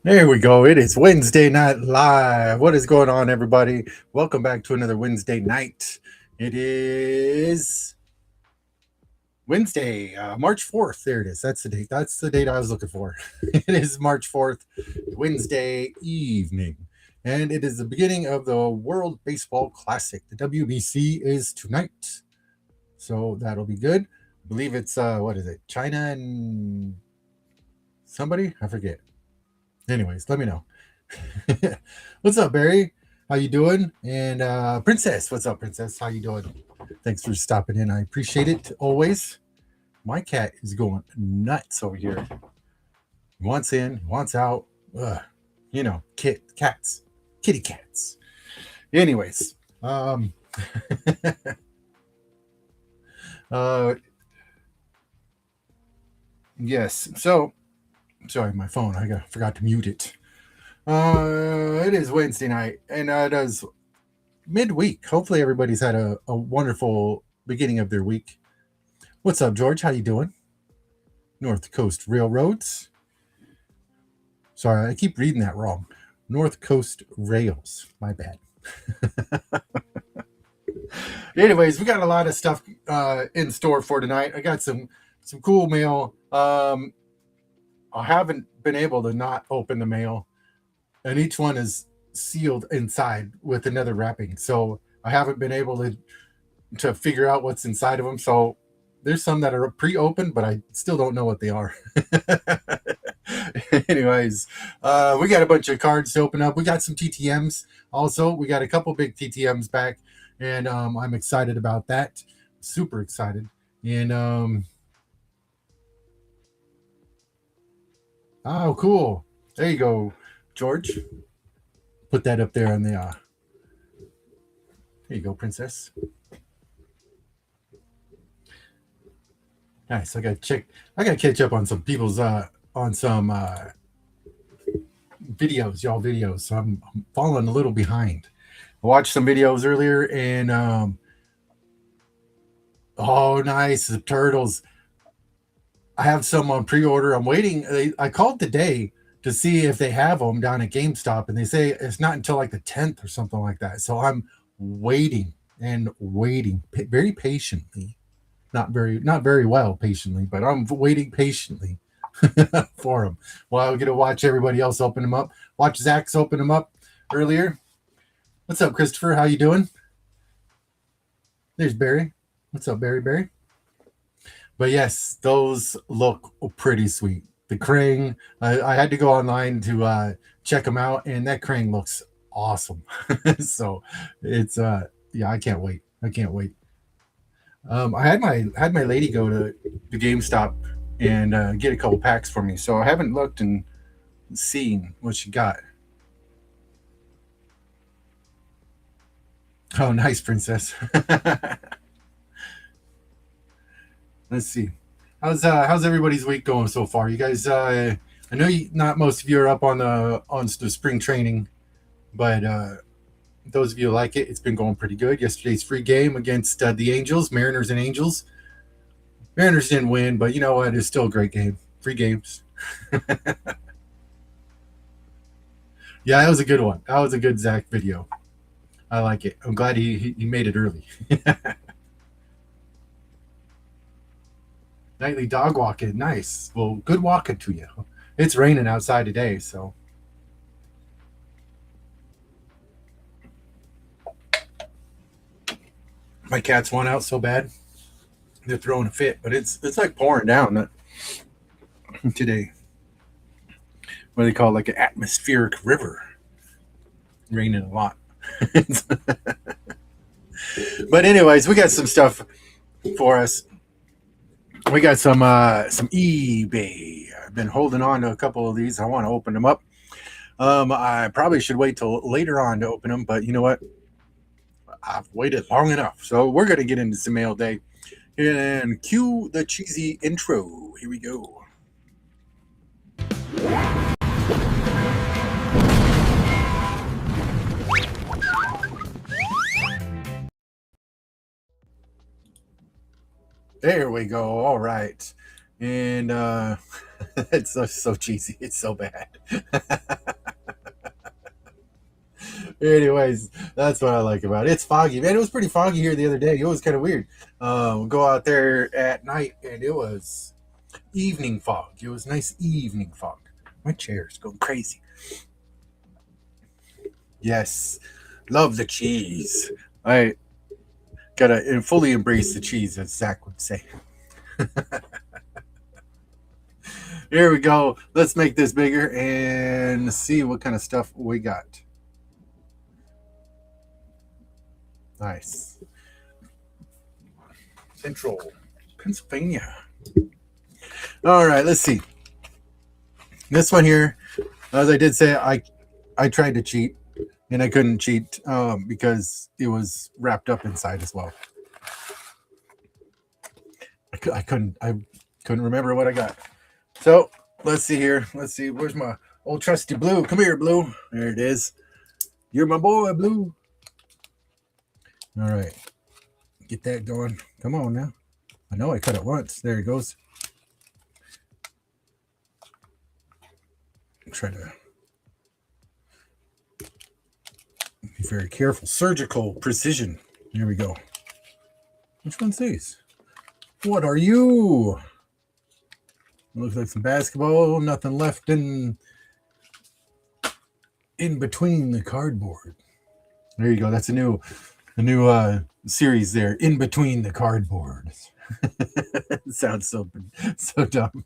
There we go. It is Wednesday Night Live. What is going on, everybody? Welcome back to another Wednesday night. It is Wednesday, March 4th. There it is. That's the date. That's the date I was looking for. It is March 4th, Wednesday evening. And it is the beginning of the World Baseball Classic. The WBC is tonight. So that'll be good. I believe it's, what is it? China and somebody? I forget. Anyways, let me know. What's up, Barry? How you doing? And Princess, what's up, Princess? How you doing? Thanks for stopping in. I appreciate it always. My cat is going nuts over here. He wants in, wants out. Ugh. Cats, kitty cats. Anyways, uh, yes. So, sorry, my phone. Forgot to mute it. It is Wednesday night, and it is midweek. Hopefully, everybody's had a wonderful beginning of their week. What's up, George? How you doing? North Coast Railroads. Sorry, I keep reading that wrong. North Coast Rails. My bad. Anyways, we got a lot of stuff in store for tonight. I got some cool mail. I haven't been able to not open the mail, and each one is sealed inside with another wrapping. So I haven't been able to figure out what's inside of them. So there's some that are pre-opened, but I still don't know what they are. Anyways, we got a bunch of cards to open up. We got some TTMs also. We got a couple big TTMs back, and I'm excited about that. Super excited. And oh, cool. There you go, George. Put that up there on the. There you go, Princess. Nice. I got to catch up on some people's on some videos. So I'm falling a little behind. I watched some videos earlier, and oh, nice, the turtles. I have some on pre-order. I'm waiting. I called today to see if they have them down at GameStop, and they say it's not until like the 10th or something like that. So I'm waiting and waiting very patiently. Not very well patiently, but I'm waiting patiently for them. Well, I get to watch everybody else open them up. Watch Zach's open them up earlier. What's up, Christopher? How you doing? There's Barry. What's up, Barry? But yes, those look pretty sweet. The Krang, I had to go online to check them out, and that Krang looks awesome. So it's yeah, I can't wait. I had my lady go to the GameStop and get a couple packs for me, so I haven't looked and seen what she got. Oh, nice, Princess. Let's see. How's everybody's week going so far? You guys, I know not most of you are up on the spring training, but those of you who like it, it's been going pretty good. Yesterday's free game against the Angels, Mariners and Angels. Mariners didn't win, but you know what? It's still a great game. Free games. Yeah, that was a good one. That was a good Zach video. I like it. I'm glad he made it early. Nightly dog walking. Nice. Well, good walking to you. It's raining outside today, so. My cats want out so bad. They're throwing a fit, but it's like pouring down today. What do they call it? Like an atmospheric river. Raining a lot. But anyways, we got some stuff for us. We got some eBay. I've been holding on to a couple of these. I want to open them up. I probably should wait till later on to open them, but you know what? I've waited long enough. So we're going to get into some mail day. And cue the cheesy intro. Here we go. There we go. All right. And It's so cheesy. It's so bad. Anyways, that's what I like about it. It's foggy, man. It was pretty foggy here the other day. It was kind of weird. Go out there at night, and it was evening fog. It was nice evening fog. My chair's going crazy. Yes, love the cheese. I gotta fully embrace the cheese, as Zach would say. Here we go. Let's make this bigger and see what kind of stuff we got. Nice. Central Pennsylvania. All right, let's see. This one here, as I did say, I tried to cheat and I couldn't cheat because it was wrapped up inside as well. I couldn't remember what I got. So let's see here. Let's see. Where's my old trusty Blue? Come here, Blue. There it is. You're my boy, Blue. All right. Get that going. Come on now. I know I cut it once. There it goes. Try to be very careful. Surgical precision. Here we go. Which one's these? What are you? Looks like some basketball. Nothing left in between the cardboard. There you go. That's a new series there. In between the cardboard. It sounds so dumb.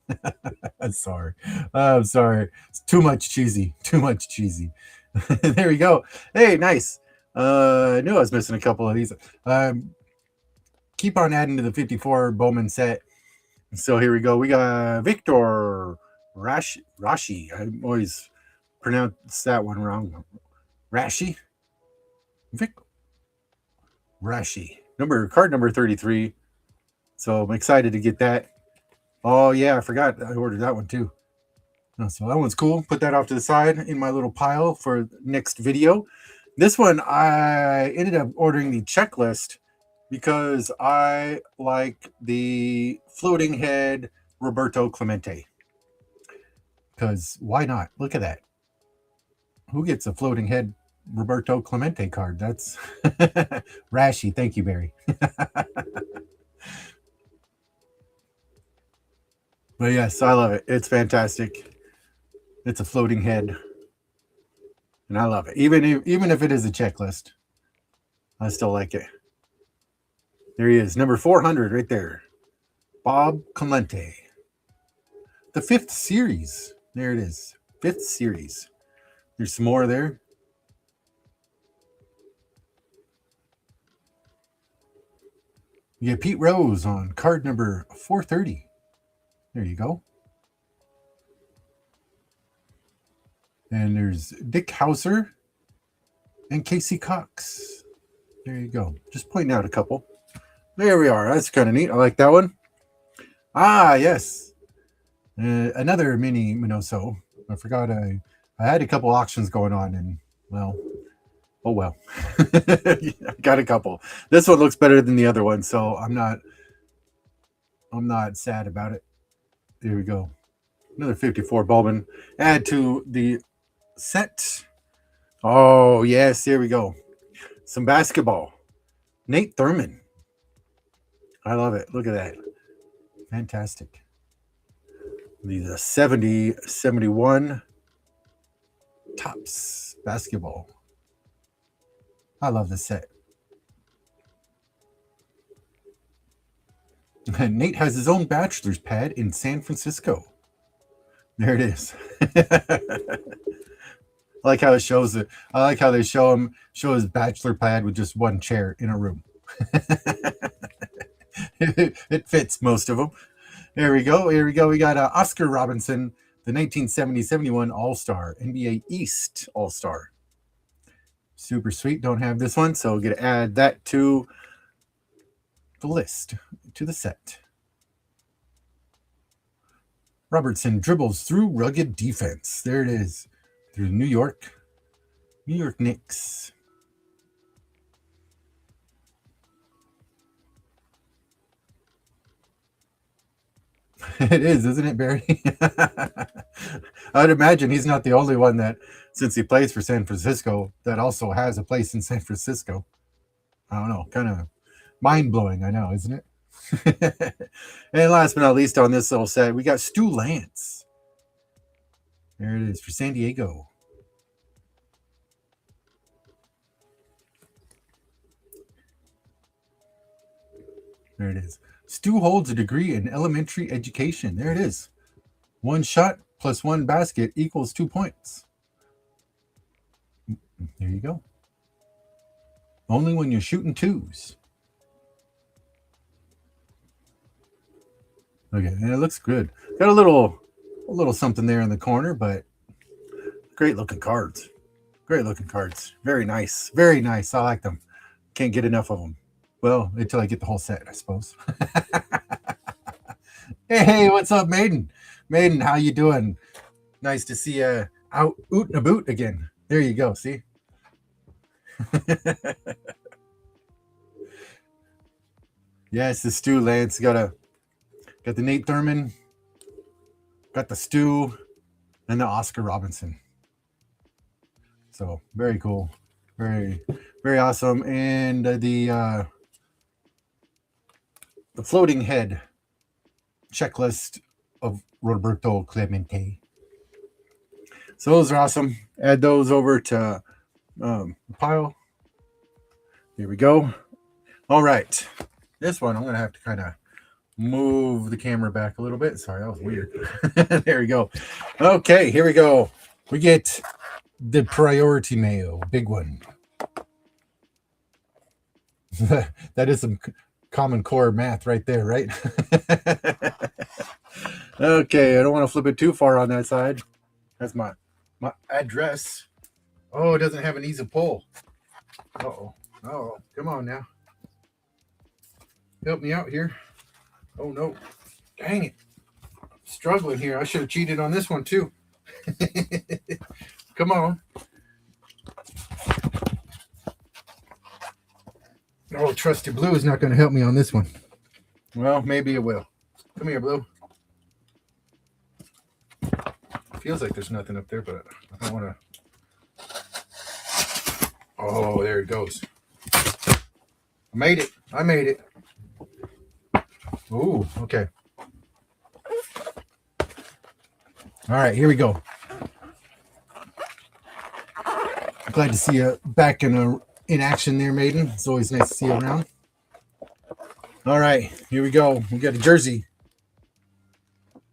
I'm sorry. I'm sorry. It's too much cheesy. Too much cheesy. There we go. Hey, nice. I knew I was missing a couple of these. Keep on adding to the 54 Bowman set. So here we go. We got Victor Rashi. I always pronounce that one wrong. Rashi? Rashi. Card number 33. So I'm excited to get that. Oh, yeah, I forgot. I ordered that one too. So that one's cool. Put that off to the side in my little pile for next video. This one, I ended up ordering the checklist because I like the floating head Roberto Clemente. Because why not? Look at that. Who gets a floating head Roberto Clemente card? That's Rashi. Thank you, Barry. But yes, I love it. It's fantastic. It's a floating head. And I love it. Even if it is a checklist, I still like it. There he is. Number 400 right there. Bob Clemente. The 5th series. There it is. 5th series. There's some more there. You get Pete Rose on card number 430. There you go. And there's Dick Hauser and Casey Cox. There you go. Just pointing out a couple. There we are. That's kind of neat. I like that one. Ah, yes. Another mini Minoso. I forgot I had a couple auctions going on, and well, oh well. I got a couple. This one looks better than the other one, so I'm not sad about it. There we go. Another 54 Bowman. Add to the set. Oh, yes. Here we go. Some basketball. Nate Thurman. I love it. Look at that. Fantastic. These are 70, 71 Tops basketball. I love this set. And Nate has his own bachelor's pad in San Francisco. There it is. I like how it shows it. I like how they show his bachelor pad with just one chair in a room. It fits most of them. Here we go. We got Oscar Robinson, the 1970-71 All-Star, NBA East All-Star. Super sweet. Don't have this one, so we're going to add that to the list, to the set. Robertson dribbles through rugged defense. There it is. Through New York Knicks. It is, isn't it, Barry? I'd imagine he's not the only one that, since he plays for San Francisco, that also has a place in San Francisco. I don't know, kind of mind blowing, I know, isn't it? And last but not least on this little set, we got Stu Lance. There it is for San Diego. There it is. Stu holds a degree in elementary education. There it is. 1 shot plus 1 basket equals 2 points. There you go. Only when you're shooting twos. Okay, and it looks good. Got a little something there in the corner, but great looking cards. Great looking cards. Very nice. Very nice. I like them. Can't get enough of them. Well, until I get the whole set, I suppose. Hey, what's up, Maiden? Maiden, how you doing? Nice to see you out and about again. There you go. See? Yes, the Stu Lance. Got the Nate Thurman, got the Stu, and the Oscar Robinson. So very cool. Very, very awesome. And the floating head checklist of Roberto Clemente. So those are awesome. Add those over to the pile. Here we go. All right. This one, I'm going to have to kind of move the camera back a little bit. Sorry, that was weird. There we go. Okay, here we go. We get the priority mayo, big one. That is some Common Core math right there, right? Okay, I don't want to flip it too far on that side. That's my address. Oh, it doesn't have an easy pull. Uh-oh. Oh, come on now. Help me out here. Oh, no. Dang it. I'm struggling here. I should have cheated on this one, too. Come on. Oh, Trusty Blue is not going to help me on this one. Well, maybe it will. Come here, Blue. Feels like there's nothing up there, but I don't want to. Oh, there it goes. I made it. I made it. Ooh, okay. All right, here we go. I'm glad to see you back in action there, Maiden. It's always nice to see you around. All right, here we go. We got a jersey.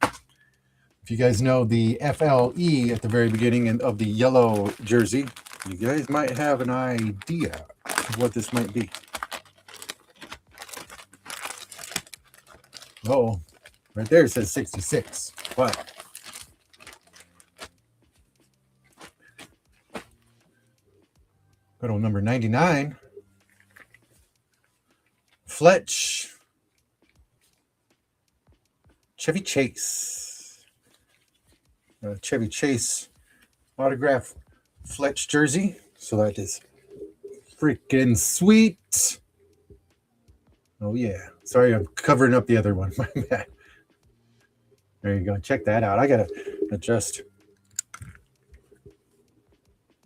If you guys know the FLE at the very beginning of the yellow jersey, you guys might have an idea of what this might be. Oh, right there it says 66. But go to number 99. Fletch. Chevy Chase. Chevy Chase autograph Fletch jersey. So that is freaking sweet. Oh, yeah. Sorry, I'm covering up the other one. My bad. There you go. Check that out. I got to adjust.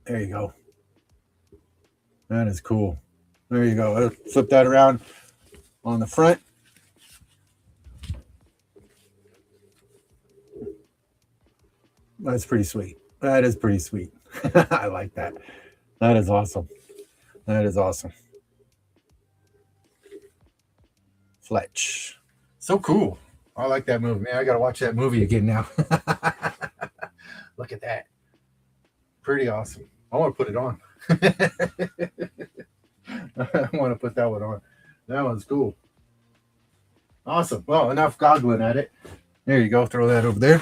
There you go. That is cool. There you go. I'll flip that around on the front. That's pretty sweet. That is pretty sweet. I like that. That is awesome. That is awesome. Fletch. So cool. I like that movie. Man, I got to watch that movie again now. Look at that. Pretty awesome. I want to put it on. I want to put that one on. That one's cool. Awesome. Well, enough goggling at it. There you go. Throw that over there.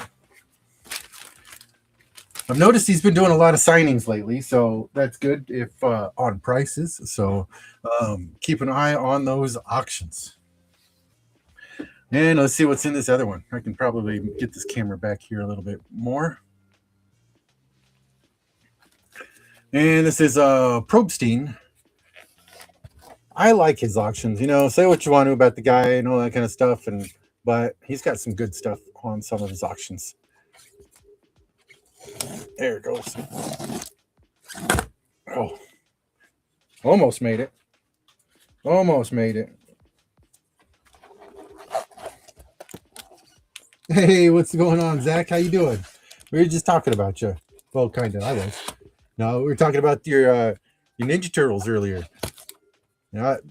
I've noticed he's been doing a lot of signings lately, so that's good if on prices. So keep an eye on those auctions. And let's see what's in this other one. I can probably get this camera back here a little bit more. And this is Probstein. I like his auctions. You know, say what you want to about the guy and all that kind of stuff. And but he's got some good stuff on some of his auctions. There it goes. Oh, almost made it. Almost made it. Hey, what's going on, Zach? How you doing? We were just talking about you. Well, kind of. I was. No, we were talking about your Ninja Turtles earlier.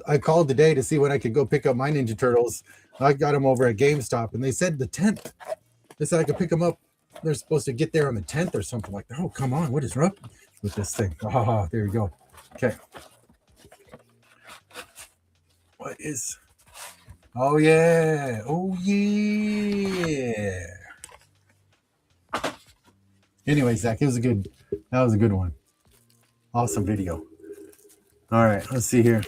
I called today to see when I could go pick up my Ninja Turtles. I got them over at GameStop, and they said the 10th. They said I could pick them up. They're supposed to get there on the 10th or something like that. Oh, come on. What is wrong with this thing? Ah, there you go. Okay. What is... Oh, yeah. Oh, yeah. Anyway, Zach, that was a good one. Awesome video. All right, let's see here.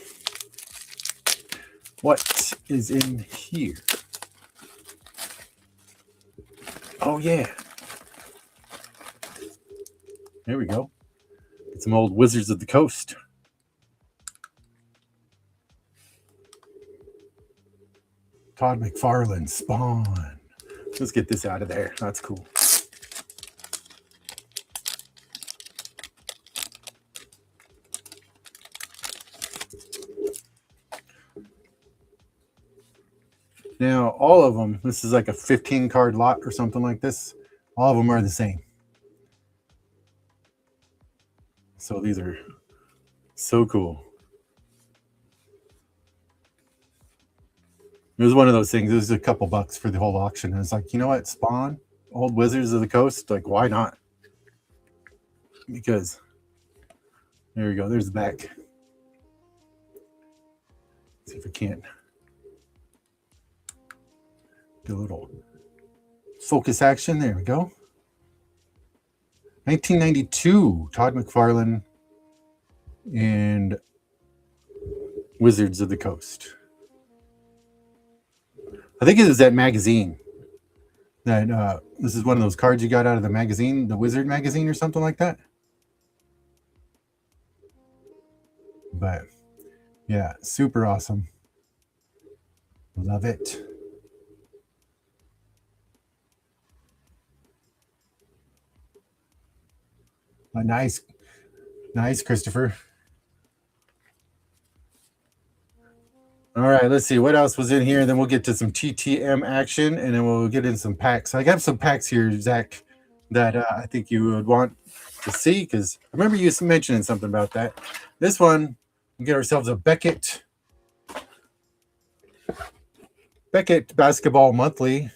What is in here? Oh, yeah. There we go. Get some old Wizards of the Coast. Todd McFarlane, Spawn. Let's get this out of there. That's cool. Now, all of them, this is like a 15 card lot or something like this. All of them are the same. So these are so cool. It was one of those things. It was a couple bucks for the whole auction. And it's like, you know what? Spawn, old Wizards of the Coast. Like, why not? Because there we go. There's the back. Let's see if I can't do a little focus action. There we go. 1992, Todd McFarlane and Wizards of the Coast. I think it was that magazine. That this is one of those cards you got out of the magazine, the Wizard magazine or something like that. But yeah, super awesome. Love it. Nice, Christopher. All right, let's see what else was in here. Then we'll get to some TTM action, and then we'll get in some packs. I got some packs here, Zach, that I think you would want to see, because I remember you mentioning something about that. This one, we'll get ourselves a Beckett Basketball Monthly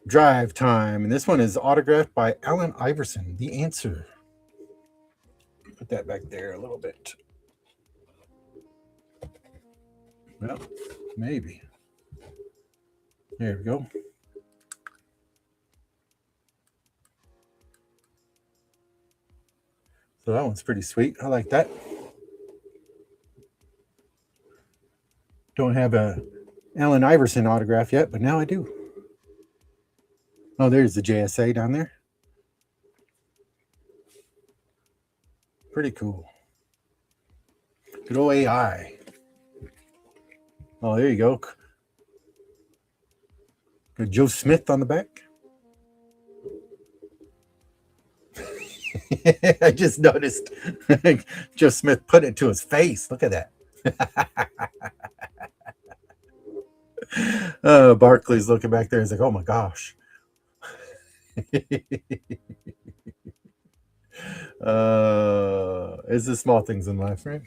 Drive Time, and this one is autographed by Allen Iverson. The Answer. Put that back there a little bit. Well, maybe. There we go. So that one's pretty sweet. I like that. Don't have a Allen Iverson autograph yet, but now I do. Oh, there's the JSA down there. Pretty cool. Good old AI. Oh, there you go. Good Joe Smith on the back. I just noticed Joe Smith put it to his face. Look at that. Barkley's looking back there. He's like, oh my gosh. It's the small things in life, right?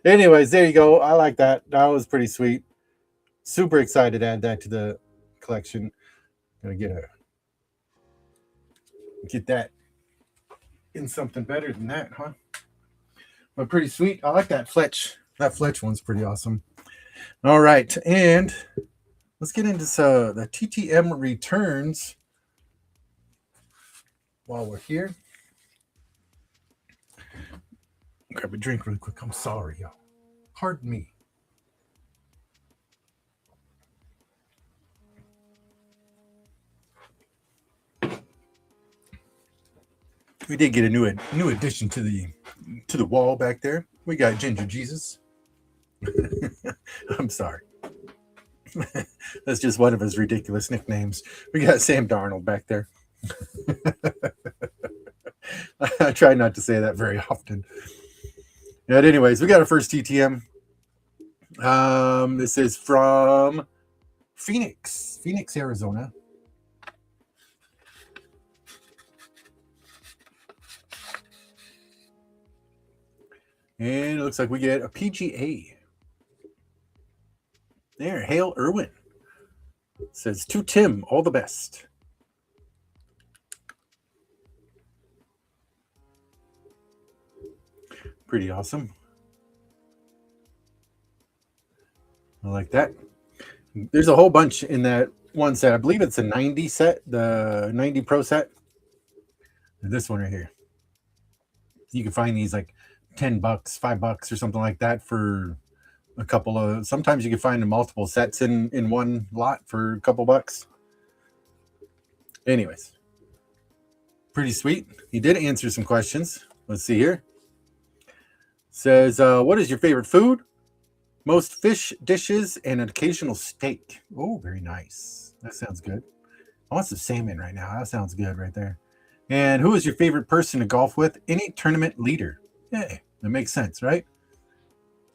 Anyways, there you go. I like that. That was pretty sweet. Super excited to add that to the collection. Gonna get that in something better than that, huh? But pretty sweet. I like that Fletch. That Fletch one's pretty awesome. All right, and let's get into the TTM returns while we're here. Grab a drink really quick. I'm sorry, y'all. Pardon me. We did get a new addition to the wall back there. We got Ginger Jesus. I'm sorry. That's just one of his ridiculous nicknames. We got Sam Darnold back there. I try not to say that very often. But anyways, we got our first TTM. This is from Phoenix, Arizona. And it looks like we get a PGA. There, Hale Irwin. It says, to Tim, all the best. Pretty awesome. I like that. There's a whole bunch in that one set. I believe it's a 90 set, the 90 Pro set. And this one right here. You can find these like $10, $5 or something like that for a couple of, sometimes you can find multiple sets in one lot for a couple bucks. Anyways, pretty sweet. He did answer some questions. Let's see here. Says, what is your favorite food? Most fish dishes and an occasional steak. Oh, very nice. That sounds good. I want some salmon right now. That sounds good right there. And who is your favorite person to golf with? Any tournament leader. Yeah, that makes sense, right?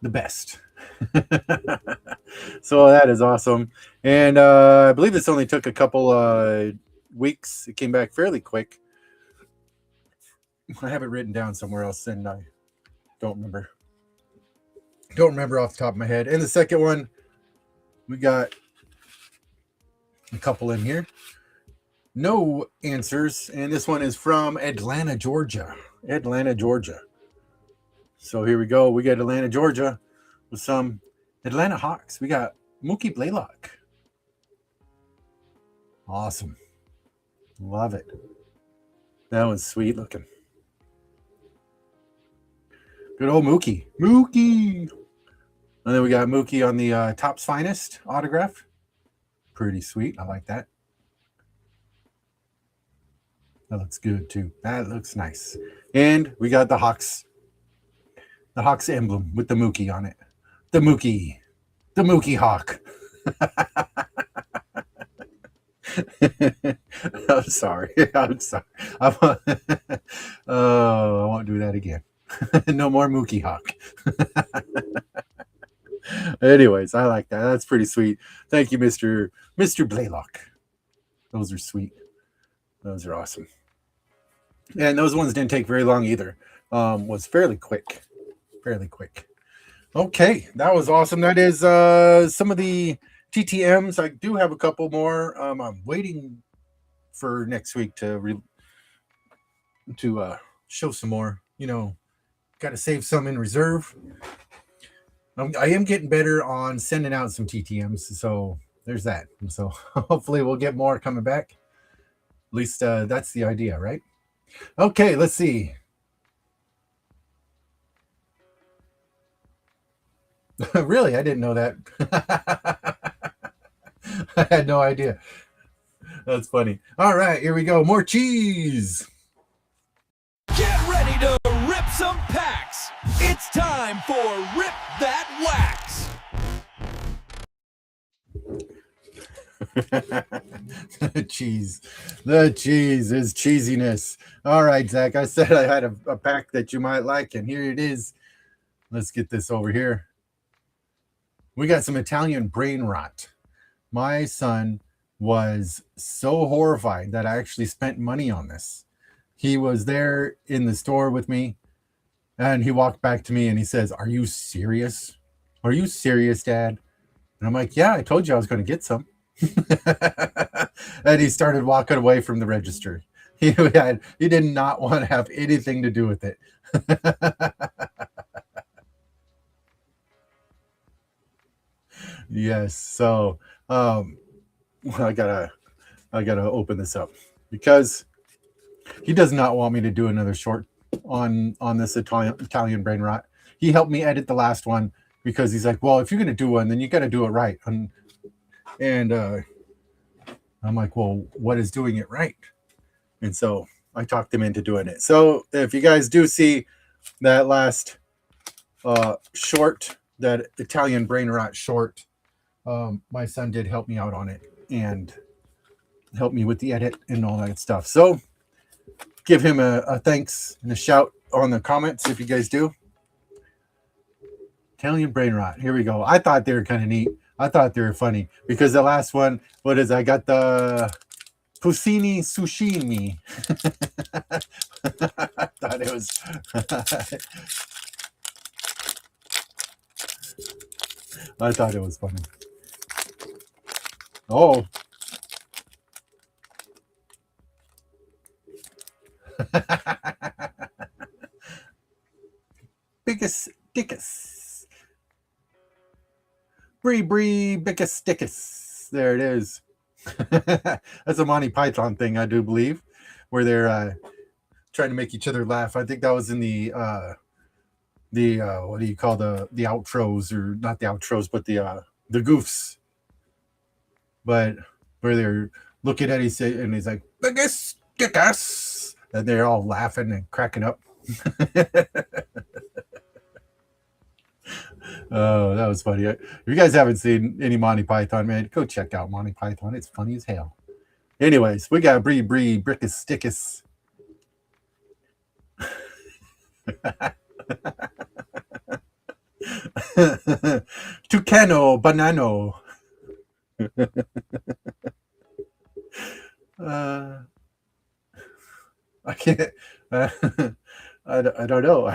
The best. So that is awesome. And I believe this only took a couple weeks. It came back fairly quick. I have it written down somewhere else, and I don't remember. Don't remember off the top of my head. And the second one, we got a couple in here. No answers. And this one is from Atlanta, Georgia. Atlanta, Georgia. So here we go. We got Atlanta, Georgia with some Atlanta Hawks. We got Mookie Blaylock. Awesome. Love it. That one's sweet looking. Good old Mookie. Mookie. And then we got Mookie on the Topps Finest autograph. Pretty sweet. I like that. That looks good too. That looks nice. And we got the Hawks. The Hawks emblem with the Mookie on it. The Mookie. The Mookie Hawk. I'm sorry. I'm sorry. Oh, I won't do that again. No more Mookie Hawk. Anyways, I like that. That's pretty sweet. Thank you, Mr. Blaylock. Those are sweet. Those are awesome. And those ones didn't take very long either. Was fairly quick. Fairly quick. Okay, that was awesome. That is some of the TTMs. I do have a couple more. I'm waiting for next week to show some more. You know, got to save some in reserve. I am getting better on sending out some TTMs, so there's that. And so hopefully we'll get more coming back. At least that's the idea, right? Okay, let's see. Really? I didn't know that. I had no idea. That's funny. All right, here we go. More cheese. Get ready to rip some packs. It's time for Rip That Wax. Cheese. The cheese is cheesiness. All right, Zach. I said I had a pack that you might like, and here it is. Let's get this over here. We got some Italian brain rot. My son was so horrified that I actually spent money on this. He was there in the store with me, and he walked back to me and he says, "Are you serious? Are you serious, Dad?" And I'm like, "Yeah, I told you I was going to get some." And he started walking away from the register. He did not want to have anything to do with it. Yes. So I gotta open this up because he does not want me to do another short on this Italian brain rot. He helped me edit the last one because he's like, well, if you're gonna do one, then you got to do it right. And I'm like, well, what is doing it right? And so I talked him into doing it. So if you guys do see that last short, that Italian brain rot short, My son did help me out on it and help me with the edit and all that stuff. So give him a thanks and a shout on the comments if you guys do. Italian brain rot. Here we go. I thought they were kind of neat. I thought they were funny because the last one, what is? I got the Puccini Sushimi. I thought it was. I thought it was funny. Oh. Biggest dickus. Bree, biggest dickus. There it is. That's a Monty Python thing, I do believe, where they're trying to make each other laugh. I think that was in the what do you call the outros, or not the outros, but the goofs. But where they're looking at each and he's like, biggest dickus, and they're all laughing and cracking up. Oh, that was funny. If you guys haven't seen any Monty Python, man, go check out Monty Python. It's funny as hell. Anyways, we got Bree, Brickus, Stickus. Tucano, Banano. I can't. I don't know.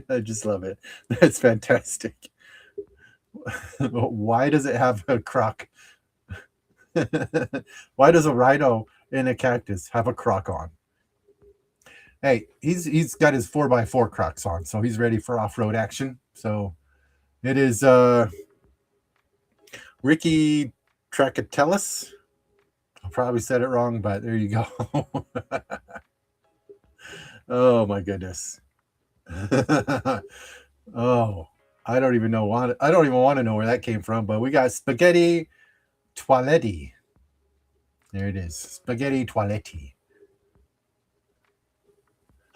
I just love it. That's fantastic. Why does it have a croc? Why does a rhino in a cactus have a croc on? Hey, he's got his 4x4 crocs on, so he's ready for off-road action. So it is Ricky Tracatellis. I probably said it wrong, but there you go. Oh my goodness. Oh, I don't even know. I don't even want to know where that came from. But we got spaghetti toiletti. There it is, spaghetti toiletti.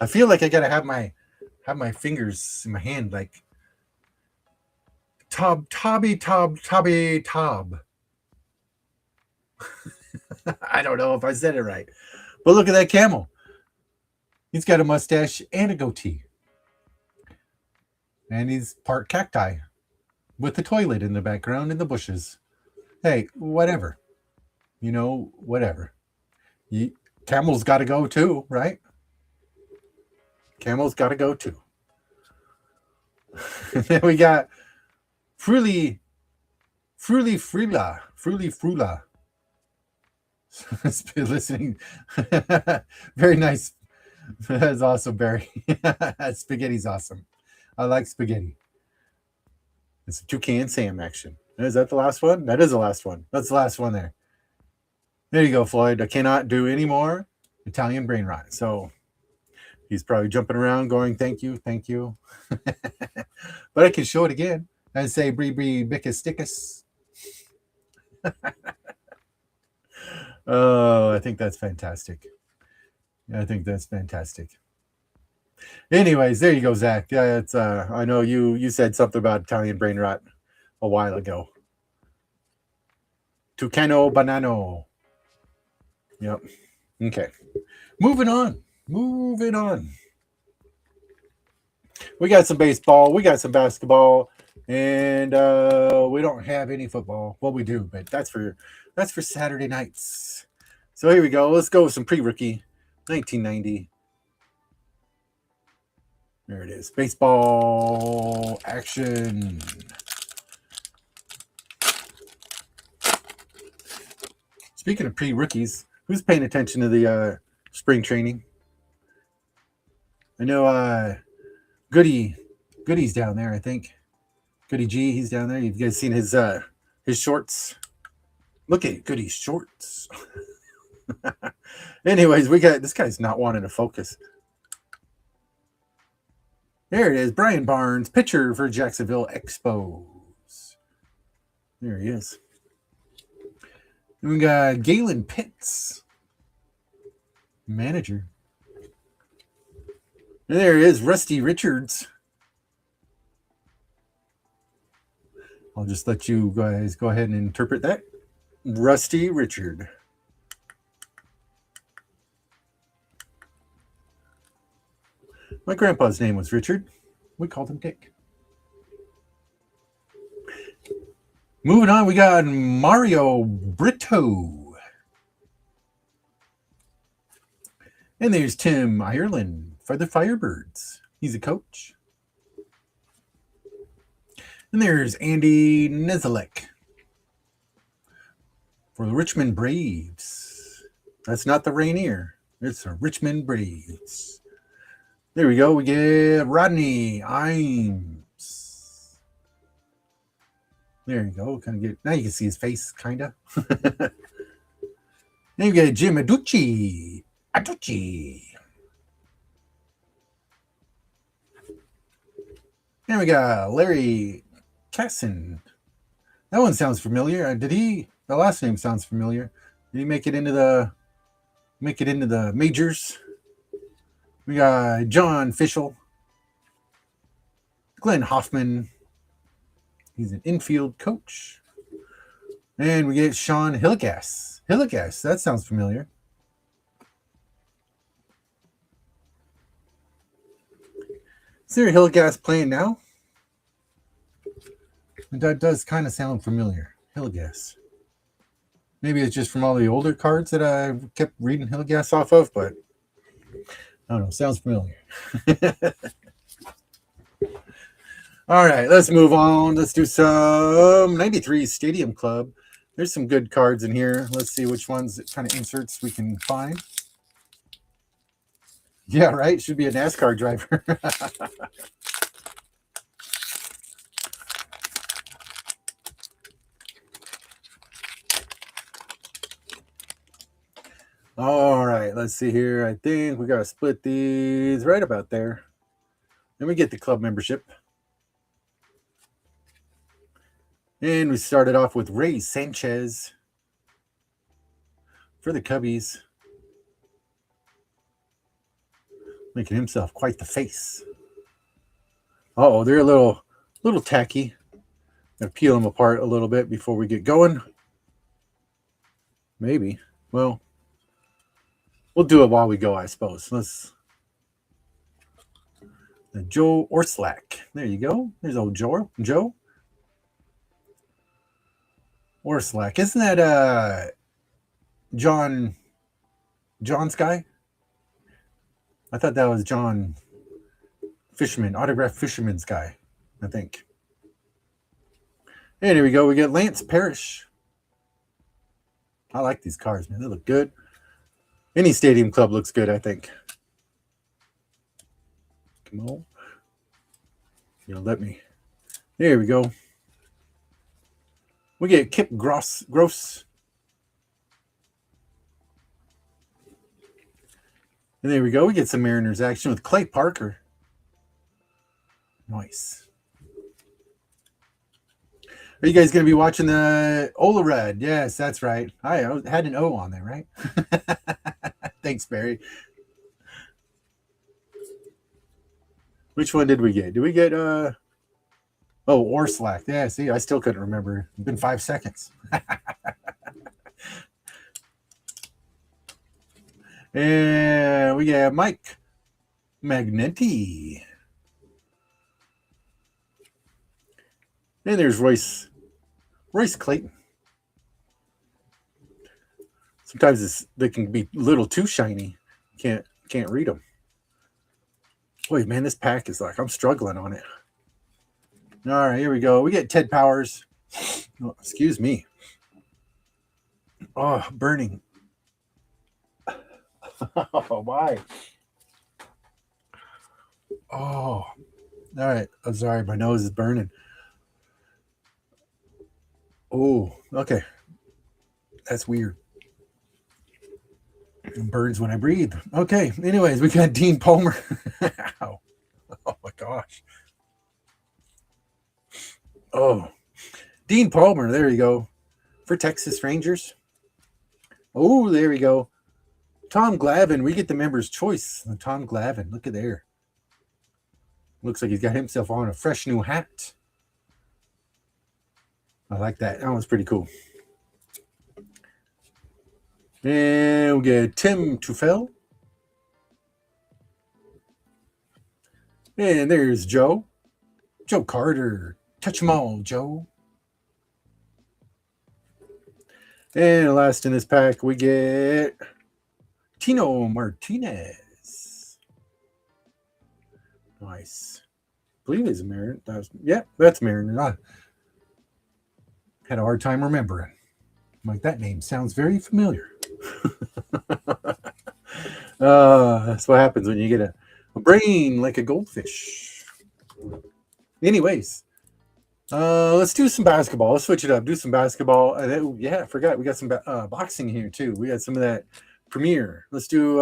I feel like I gotta have my fingers in my hand, like Tobby Tob. I don't know if I said it right, but look at that camel. He's got a mustache and a goatee. And he's part cacti with the toilet in the background in the bushes. Hey, whatever. You know, whatever. Camels got to go too, right? Camels got to go too. Then we got Frula. Listening. Very nice. That's awesome, Barry. Spaghetti's awesome. I like spaghetti. It's a toucan Sam action. Is that the last one? That is the last one. That's the last one there. There you go, Floyd. I cannot do any more Italian brain rot. So he's probably jumping around going, thank you. But I can show it again and say, Bree, bickus, stickus. Oh, I think that's fantastic. Anyways, there you go, Zach. Yeah, it's I know you said something about Italian brain rot a while ago. Tucano banano. Yep. Okay. Moving on. We got some baseball, we got some basketball, and we don't have any football. Well, we do, but that's for Saturday nights. So here we go. Let's go with some pre-rookie 1990. There it is. Baseball action. Speaking of pre-rookies, who's paying attention to the spring training? I know Goody's down there, I think. Goody G, he's down there. You guys seen his shorts? Look at Goody's shorts. Anyways, we got this guy's not wanting to focus. There it is. Brian Barnes, pitcher for Jacksonville Expos. There he is. And we got Galen Pitts, manager. And there he is, Rusty Richards. I'll just let you guys go ahead and interpret that. Rusty Richard. My grandpa's name was Richard. We called him Dick. Moving on, we got Mario Brito. And there's Tim Ireland for the Firebirds. He's a coach. And there's Andy Nezelek for the Richmond Braves. That's not the Rainier. It's the Richmond Braves. There we go. We get Rodney Imes. There you go. Kind of get, now you can see his face, kind of. Then you get Jim Aducci. Then we got Larry Casson. That one sounds familiar. The last name sounds familiar. Did he make it into the majors? We got John Fischel. Glenn Hoffman. He's an infield coach. And we get Sean Hilligas. That sounds familiar. Is there Hilligas playing now? That does kind of sound familiar. Hilligas. Maybe it's just from all the older cards that I kept reading Hilligas off of, but I don't know. Sounds familiar. All right, let's move on. Let's do some 93 Stadium Club. There's some good cards in here. Let's see which ones, kind of inserts we can find. Yeah, right? Should be a NASCAR driver. All right, let's see here. I think we got to split these right about there. Then we get the club membership. And we started off with Ray Sanchez for the Cubbies. Making himself quite the face. Oh, they're a little tacky. Gotta peel them apart a little bit before we get going. Maybe. Well, we'll do it while we go, I suppose. Joe Orslack. There you go. There's old Joe. Orslack. Isn't that John's guy? I thought that was John Fisherman, Autograph Fisherman's guy, I think. And here we go. We get Lance Parrish. I like these cards, man. They look good. Any Stadium Club looks good, I think. Come on. Let me. There we go. We get Kip Gross. And there we go. We get some Mariners action with Clay Parker. Nice. Are you guys going to be watching the Ola Red? Yes, that's right. I had an O on there, right? Thanks, Barry. Which one did we get? Did we get Orslack? Yeah, see, I still couldn't remember. It's been 5 seconds. And we got Mike Magnenti. And there's Royce Clayton. Sometimes they can be a little too shiny. Can't read them. Boy, man, this pack is like, I'm struggling on it. All right, here we go. We get Ted Powers. Oh, excuse me. Oh, burning. Oh, why? Oh, all right. I'm sorry. My nose is burning. Oh, okay. That's weird. It burns when I breathe. Okay. Anyways, we got Dean Palmer. Ow. Oh, my gosh. Oh, Dean Palmer. There you go. For Texas Rangers. Oh, there we go. Tom Glavine. We get the member's choice. Tom Glavine. Look at there. Looks like he's got himself on a fresh new hat. I like that. That one's pretty cool. And we get Tim Tufel. And there's Joe. Joe Carter. Touch 'em all, Joe. And last in this pack, we get Tino Martinez. Nice. I believe he's a Marin. That's Marin. I had a hard time remembering. Like, that name sounds very familiar. That's what happens when you get a brain like a goldfish. Anyways, let's do some basketball. Let's switch it up. Do some basketball. I forgot. We got some boxing here, too. We got some of that Premier. Let's do,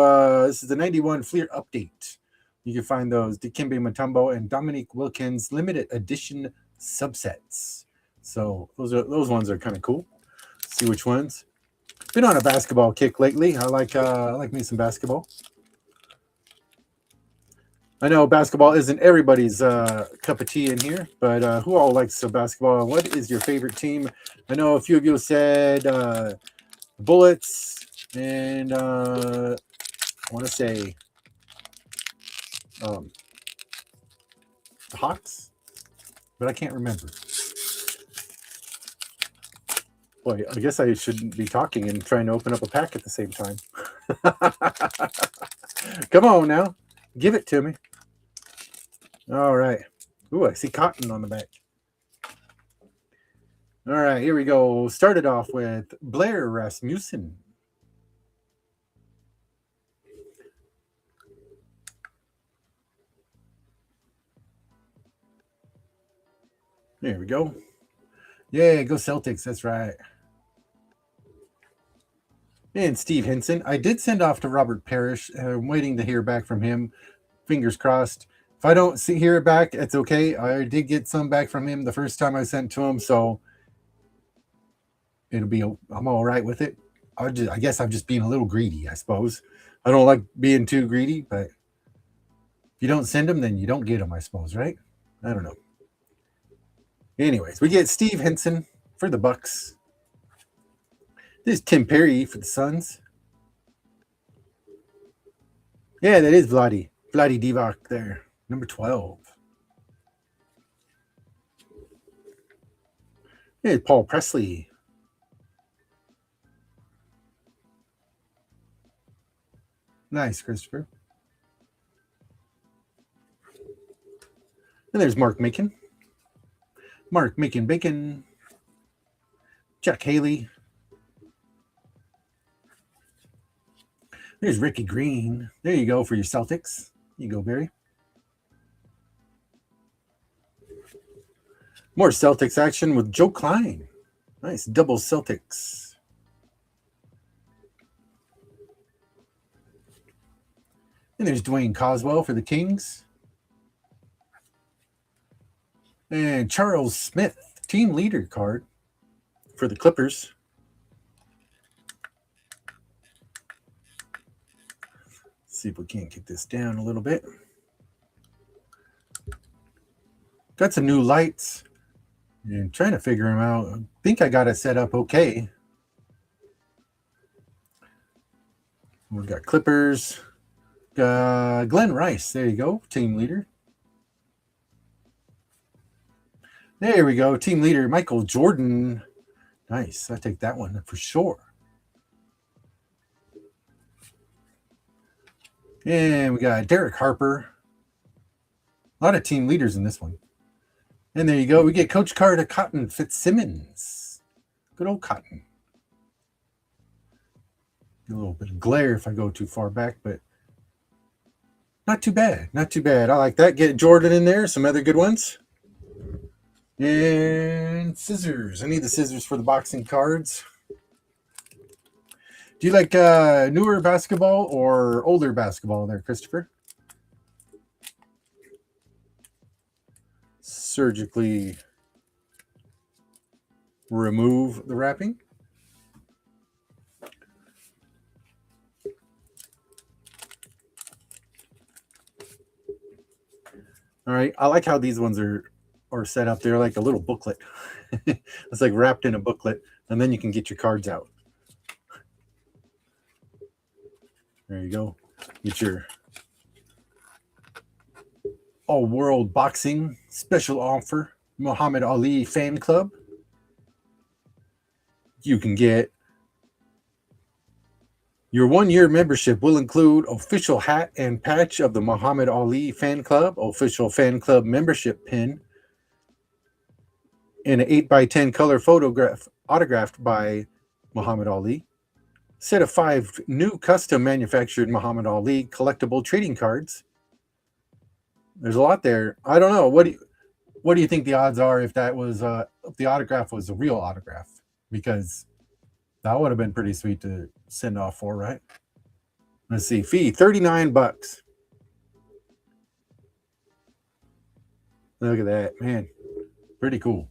this is the 91 Fleer update. You can find those Dikembe Mutombo and Dominique Wilkins limited edition subsets. So those ones are kind of cool. Let's see which ones. Been on a basketball kick lately. I like me some basketball. I know basketball isn't everybody's cup of tea in here, but who all likes basketball? What is your favorite team? I know a few of you said Bullets, and I want to say the Hawks, but I can't remember. Boy, I guess I shouldn't be talking and trying to open up a pack at the same time. Come on now. Give it to me. All right. Ooh, I see cotton on the back. All right, here we go. Started off with Blair Rasmussen. There we go. Yeah, go Celtics. That's right. And Steve Henson. I did send off to Robert Parrish. I'm waiting to hear back from him. Fingers crossed. If I don't hear it back, it's okay. I did get some back from him the first time I sent to him, so I'm all right with it. I guess I'm just being a little greedy, I suppose. I don't like being too greedy, but if you don't send them, then you don't get them, I suppose, right? I don't know. Anyways, we get Steve Henson for the Bucks. This is Tim Perry for the Suns. Yeah, that is Vladi Divac there, number 12. Here's Paul Presley. Nice, Christopher. And there's Mark Macon. Mark Macon Bacon. Jack Haley. There's Ricky Green. There you go for your Celtics. There you go, Barry. More Celtics action with Joe Klein. Nice double Celtics. And there's Dwayne Coswell for the Kings. And Charles Smith, team leader card for the Clippers. Let's see if we can't get this down a little bit. Got some new lights. And trying to figure them out. I think I got it set up okay. We've got Clippers. Glenn Rice. There you go. Team leader. There we go. Team leader Michael Jordan. Nice. I take that one for sure. And we got Derek Harper. A lot of team leaders in this one. And there you go. We get Coach Carter Cotton Fitzsimmons. Good old Cotton. A little bit of glare if I go too far back, but not too bad. Not too bad. I like that. Get Jordan in there. Some other good ones. And scissors. I need the scissors for the boxing cards. Do you like newer basketball or older basketball there, Christopher? Surgically remove the wrapping. All right. I like how these ones are or set up there like a little booklet. It's like wrapped in a booklet, and then you can get your cards out. There you go. Get your All World Boxing special offer, Muhammad Ali Fan Club. You can get your 1-year membership will include official hat and patch of the Muhammad Ali Fan Club, official fan club membership pin, and an 8x10 color photograph autographed by Muhammad Ali. Set of 5 new custom manufactured Muhammad Ali collectible trading cards. There's a lot there. I don't know. What do you think the odds are if that was if the autograph was a real autograph? Because that would have been pretty sweet to send off for, right? Let's see. Fee $39. Look at that, man. Pretty cool.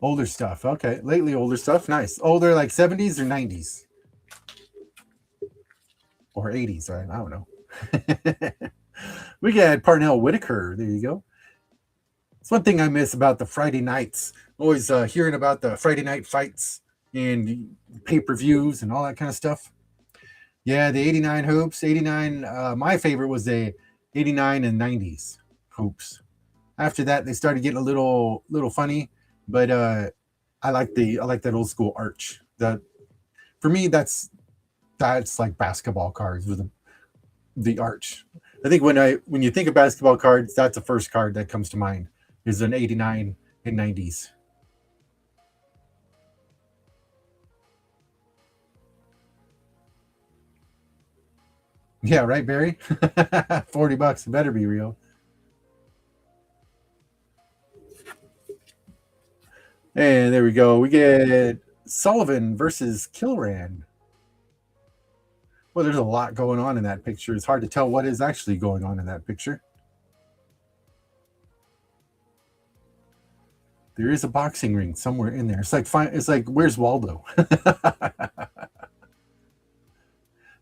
Older stuff. Okay. Lately older stuff. Nice. Older like 70s or 90s? Or 80s, right? I don't know. We got Parnell Whitaker. There you go. It's one thing I miss about the Friday nights. Always hearing about the Friday night fights and pay-per-views and all that kind of stuff. Yeah, the 89 hoops. 89, my favorite was the 89 and 90s hoops. After that, they started getting a little funny, but I like that old school arch. That for me, that's like basketball cards with the arch. I think when you think of basketball cards, that's the first card that comes to mind is an 89 and 90s. Yeah, right, Barry? $40. It better be real. And there we go. We get Sullivan versus Kilran. Well, there's a lot going on in that picture. It's hard to tell what is actually going on in that picture. There is a boxing ring somewhere in there. It's like where's Waldo?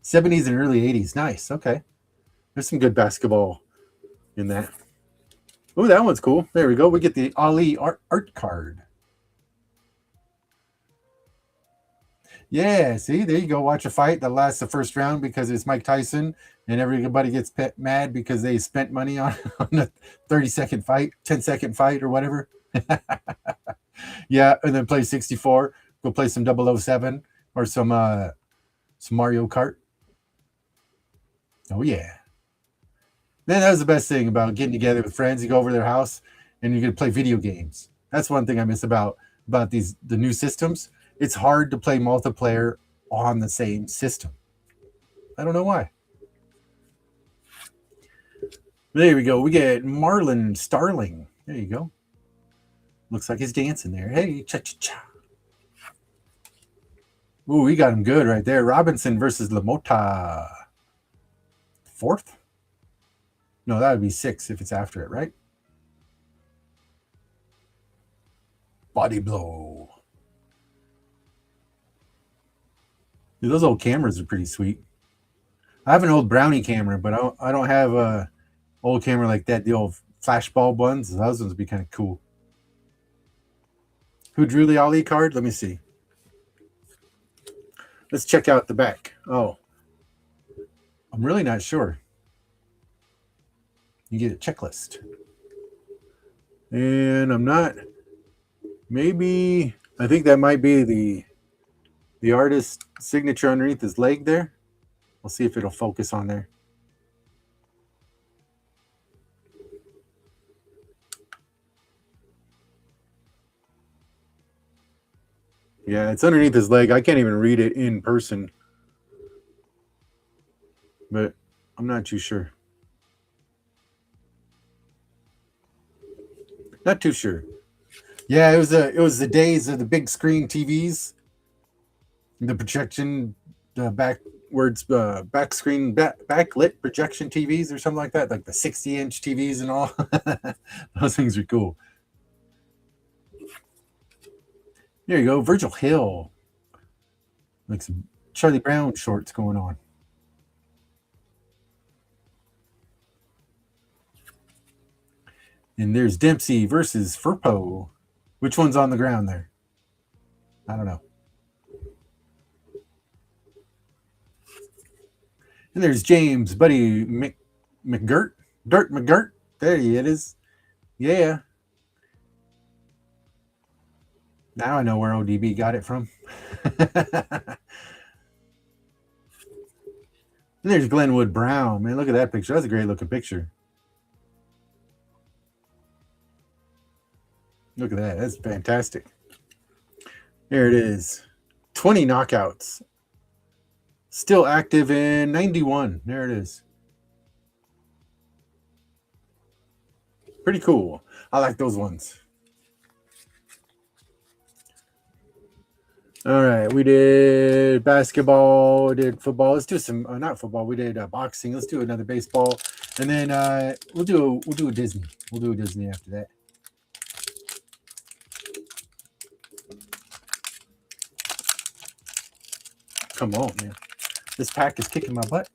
70s and early 80s. Nice. Okay. There's some good basketball in that. Oh, that one's cool. There we go. We get the Ali art card. Yeah, see, there you go. Watch a fight that lasts the first round because it's Mike Tyson, and everybody gets mad because they spent money on a 30-second fight, 10-second fight, or whatever. Yeah, and then play 64. Go play some 007 or some Mario Kart. Oh yeah. Man, that was the best thing about getting together with friends. You go over to their house and you can play video games. That's one thing I miss about the new systems. It's hard to play multiplayer on the same system. I don't know why. There we go. We get Marlon Starling. There you go. Looks like he's dancing there. Hey, cha-cha-cha. Ooh, we got him good right there. Robinson versus Lamota. 4th? No, that would be 6 if it's after it, right? Body blow. Dude, those old cameras are pretty sweet. I have an old Brownie camera, but I don't have a old camera like that. The old flashbulb ones. Those ones would be kind of cool. Who drew the Ali card? Let me see. Let's check out the back. Oh, I'm really not sure. You get a checklist. And I'm not. Maybe I think that might be the artist's signature underneath his leg there. We'll see if it'll focus on there. Yeah, it's underneath his leg. I can't even read it in person. But I'm not too sure. Not too sure. Yeah, it was the days of the big screen TVs. The projection, the backlit projection TVs or something like that, like the 60-inch TVs and all. Those things are cool. There you go, Virgil Hill. Like some Charlie Brown shorts going on. And there's Dempsey versus Furpo. Which one's on the ground there? I don't know. And there's James Buddy McGirt. Dirt McGirt. There he is. Yeah. Now I know where ODB got it from. And there's Glenwood Brown. Man, look at that picture. That's a great looking picture. Look at that. That's fantastic. There it is. 20 knockouts. Still active in 91. There it is. Pretty cool. I like those ones. All right. We did basketball. We did football. Let's do some, not football. We did boxing. Let's do another baseball. And then we'll do a Disney. We'll do a Disney after that. Come on, man. This pack is kicking my butt.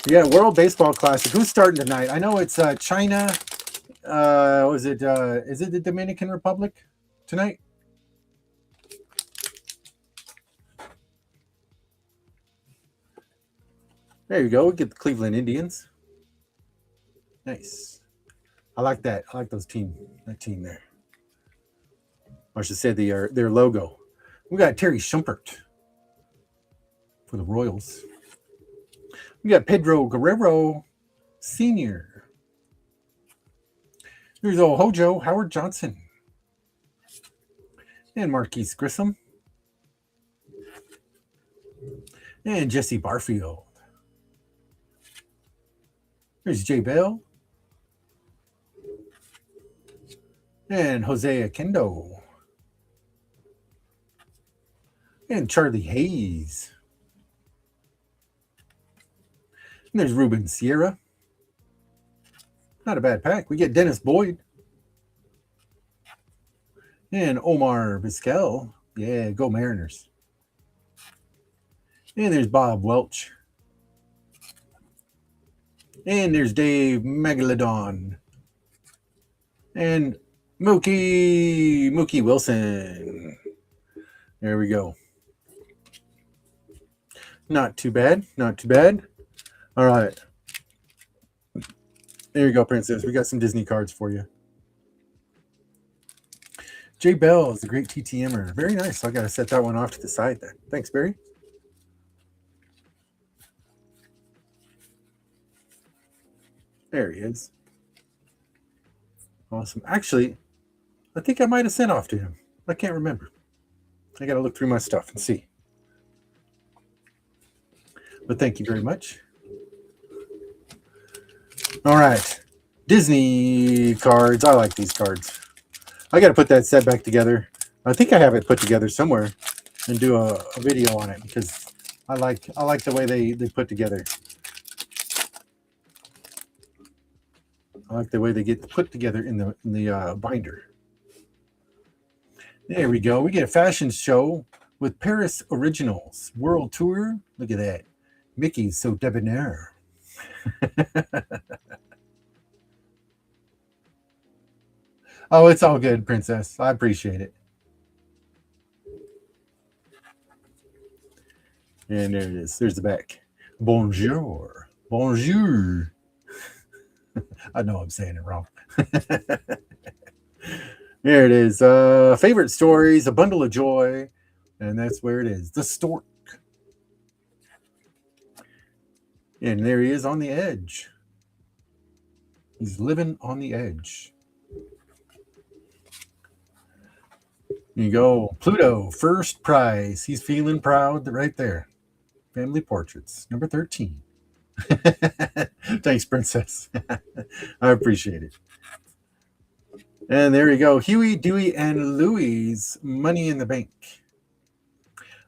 Yeah, World Baseball Classic. Who's starting tonight? I know it's China. Is it the Dominican Republic tonight? There you go. We get the Cleveland Indians. Nice. I like that. I like that team there. I should say their logo. We got Terry Schumpert for the Royals. We got Pedro Guerrero Sr. Here's old Hojo, Howard Johnson. And Marquise Grissom. And Jesse Barfield. Here's Jay Bell. And Jose Akendo. And Charlie Hayes. And there's Ruben Sierra. Not a bad pack. We get Dennis Boyd. And Omar Vizquel. Yeah, go Mariners. And there's Bob Welch. And there's Dave Megalodon. And Mookie Wilson. There we go. Not too bad. Not too bad. All right. There you go, Princess. We got some Disney cards for you. Jay Bell is a great TTMer. Very nice. I got to set that one off to the side then. Thanks, Barry. There he is. Awesome. Actually, I think I might have sent off to him. I can't remember. I got to look through my stuff and see. But thank you very much. All right. Disney cards. I like these cards. I got to put that set back together. I think I have it put together somewhere and do a video on it because I like the way they put together. I like the way they get put together in the binder. There we go. We get a fashion show with Paris Originals World Tour. Look at that. Mickey's so debonair. Oh, it's all good, Princess. I appreciate it. And there it is. There's the back. Bonjour. Bonjour. I know I'm saying it wrong. There it is. Favorite stories, A Bundle of Joy. And that's where it is. The Stork. And there he is on the edge. He's living on the edge. There you go. Pluto, first prize. He's feeling proud right there. Family Portraits, number 13. Thanks, Princess. I appreciate it. And there you go. Huey, Dewey, and Louie's Money in the Bank.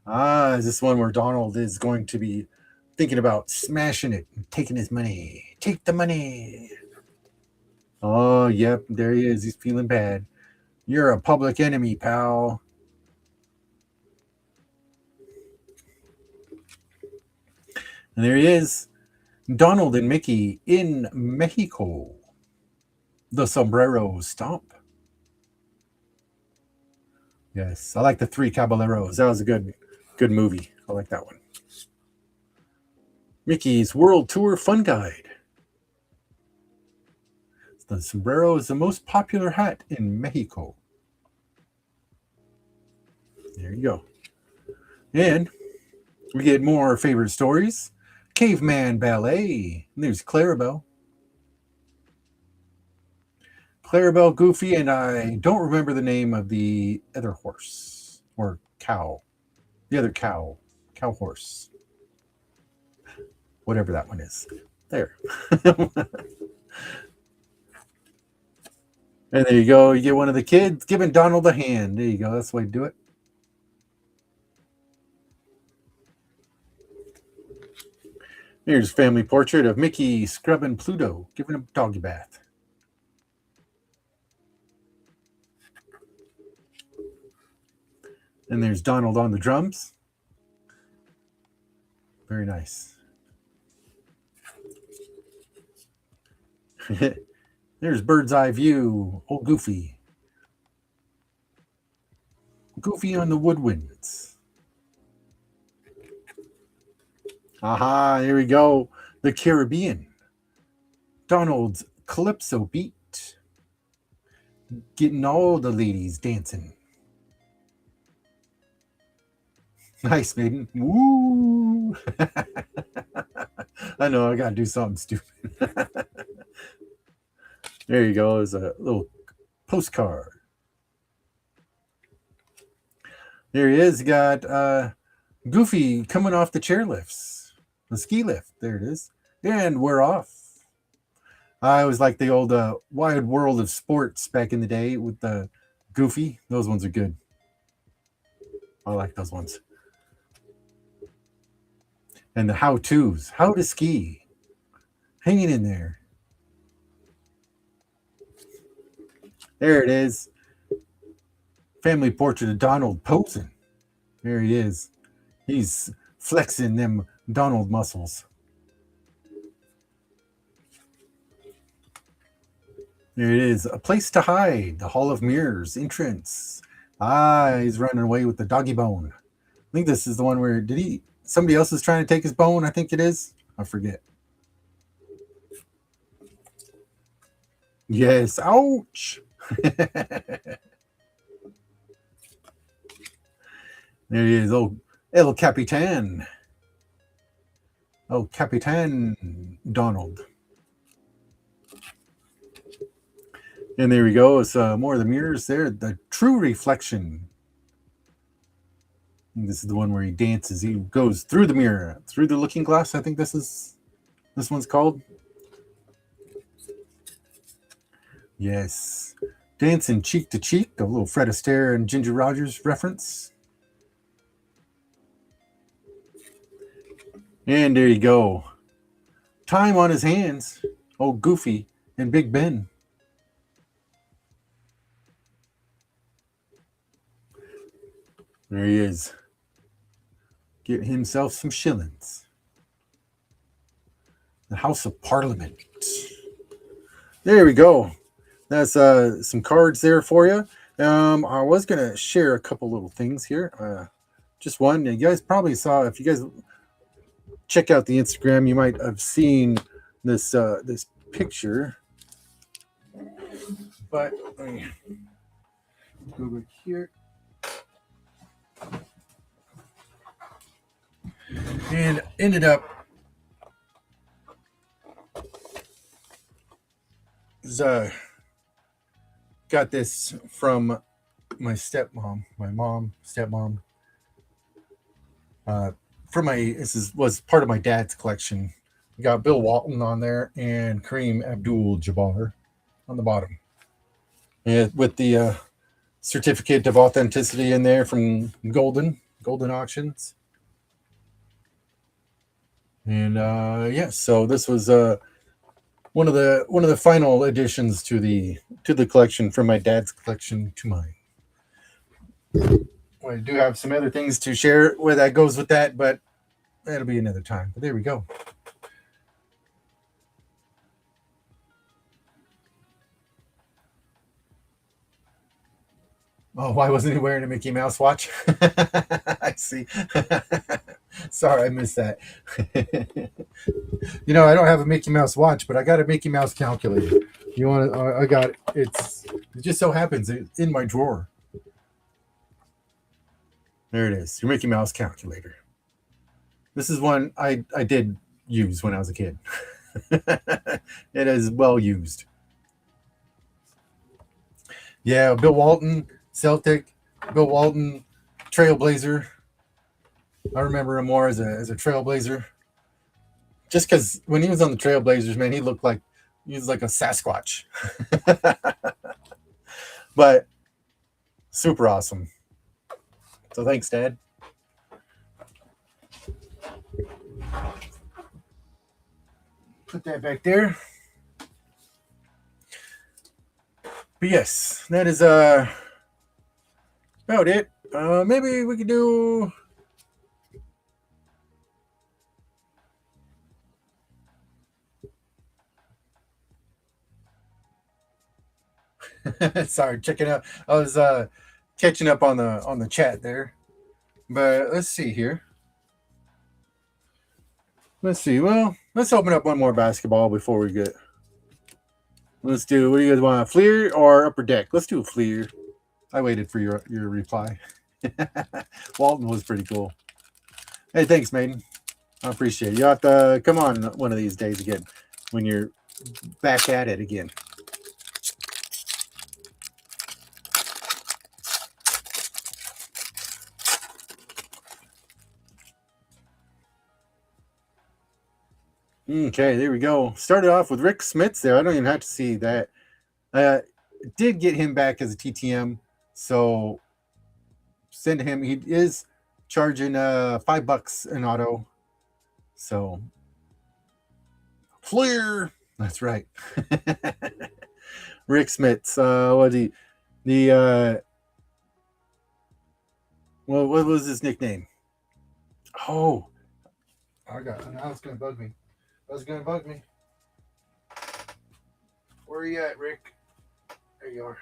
Is this one where Donald is going to be thinking about smashing it and taking his money? Take the money. Oh, yep. There he is. He's feeling bad. You're a public enemy, pal. And there he is. Donald and Mickey in Mexico. The Sombrero Stomp. Yes, I like the Three Caballeros. That was a good movie. I like that one. Mickey's World Tour Fun Guide. The sombrero is the most popular hat in Mexico. There you go. And we get more favorite stories. Caveman Ballet. And there's Clarabelle. Clarabelle, Goofy, and I don't remember the name of the other horse or cow. The other cow. Cow horse. Whatever that one is. There. And there you go. You get one of the kids giving Donald a hand. There you go. That's the way to do it. Here's a family portrait of Mickey scrubbing Pluto, giving him a doggy bath. And there's Donald on the drums. Very nice. There's Bird's Eye View. Old Goofy. Goofy on the woodwinds. Aha, here we go. The Caribbean. Donald's Calypso beat. Getting all the ladies dancing. Nice, maiden. Woo! I know, I gotta do something stupid. There you go. There's a little postcard. There he is. Got Goofy coming off the chairlifts. The ski lift. There it is. And we're off. I always like the old Wide World of Sports back in the day with the Goofy. Those ones are good. I like those ones. And the how-tos. How to ski. Hanging in there. There it is. Family portrait of Donald posing. There he is. He's flexing them Donald muscles. There it is. A place to hide. The Hall of Mirrors entrance. Ah, he's running away with the doggy bone. I think this is the one where somebody else is trying to take his bone. I think it is. I forget. Yes. Ouch. There he is. Oh, El Capitan. Oh, Capitan Donald. And there we go. It's more of the mirrors there. The true reflection. And this is the one where he dances. He goes through the mirror, through the looking glass. I think this one's called. Yes. Dancing cheek to cheek. A little Fred Astaire and Ginger Rogers reference. And there you go. Time on his hands. Oh, Goofy and Big Ben. There he is. Get himself some shillings. The House of Parliament. There we go. That's some cards there for you. I was going to share a couple little things here. Just one. You guys probably saw, if you guys check out the Instagram, you might have seen this this picture. But let me go back here. And ended up got this from my stepmom, stepmom. Was part of my dad's collection. We got Bill Walton on there and Kareem Abdul-Jabbar on the bottom. And with the certificate of authenticity in there from Golden Auctions. And so this was one of the final additions to the collection, from my dad's collection to mine. I do have some other things to share where that goes with that, but that'll be another time. But there we go. Oh, why wasn't he wearing a Mickey Mouse watch? I see. Sorry, I missed that. I don't have a Mickey Mouse watch, but I got a Mickey Mouse calculator. You want to? I got it just so happens it's in my drawer. There it is. Your Mickey Mouse calculator. This is one I did use when I was a kid. It is well used. Yeah, Bill Walton, Celtic, Bill Walton, Trailblazer. I remember him more as a Trailblazer. Just because when he was on the Trailblazers, man, he was like a Sasquatch. But super awesome. So thanks, Dad. Put that back there. But yes, that is about it. Maybe we could do. Sorry, checking out. I was catching up on the chat there. But let's see here. Let's see. Well, let's open up one more basketball before we get. Let's do. What do you guys want? Fleer or Upper Deck? Let's do a Fleer. I waited for your reply. Walton was pretty cool. Hey, thanks, Maiden. I appreciate it. You have to come on one of these days again when you're back at it again. Okay, there we go. Started off with Rick Smits there. I don't even have to see that. Did get him back as a TTM, so send him. He is charging $5 an auto. So Fleer. That's right. Rick Smits. What was his nickname? Oh, now it's gonna bug me. That's gonna bug me. Where are you at, Rick? There you are.